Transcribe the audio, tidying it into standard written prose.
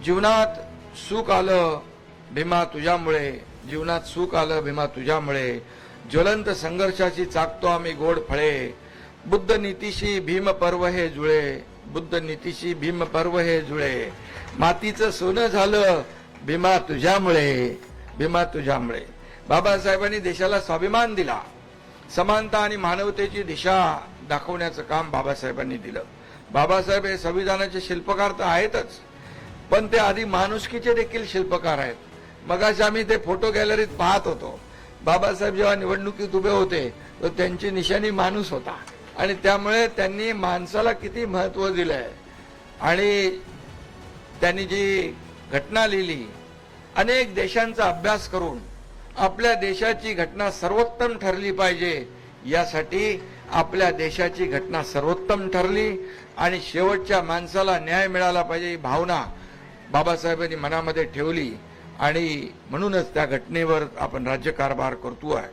जीवनात सुख आलं भीमा तुझ्यामुळे, जीवनात सुख आलं भीमा तुझ्यामुळे, ज्वलंत संघर्षाची चाकतो आम्ही गोड फळे, बुद्ध नीतीशी भीम पर्व हे जुळे, बुद्ध नीतीशी भीम पर्व हे जुळे, मातीचं सोनं झालं भीमा तुझ्यामुळे, भीमा तुझ्यामुळे. बाबासाहेबांनी देशाला स्वाभिमान दिला, समानता आणि मानवतेची दिशा दाखवण्याचं काम बाबासाहेबांनी दिलं. बाबासाहेब हे संविधानाचे शिल्पकार तर आहेतच, पण ते आधी माणुसकीचे देखील शिल्पकार आहेत. मगाशी आम्ही ते फोटो गॅलरीत पाहत होतो. बाबासाहेब जेव्हा निवडणुकीत उभे होते तर त्यांची निशाणी माणूस होता आणि त्यामुळे त्यांनी माणसाला किती महत्व दिलंय. आणि त्यांनी जी घटना लिहिली, अनेक देशांचा अभ्यास करून आपल्या देशाची घटना सर्वोत्तम ठरली पाहिजे, यासाठी आपल्या देशाची घटना सर्वोत्तम ठरली आणि शेवटच्या माणसाला न्याय मिळाला पाहिजे ही भावना बाबासाहेबांनी मनामध्ये ठेवली आणि म्हणूनच त्या घटनेवर आपण राज्यकारभार करतो आहे.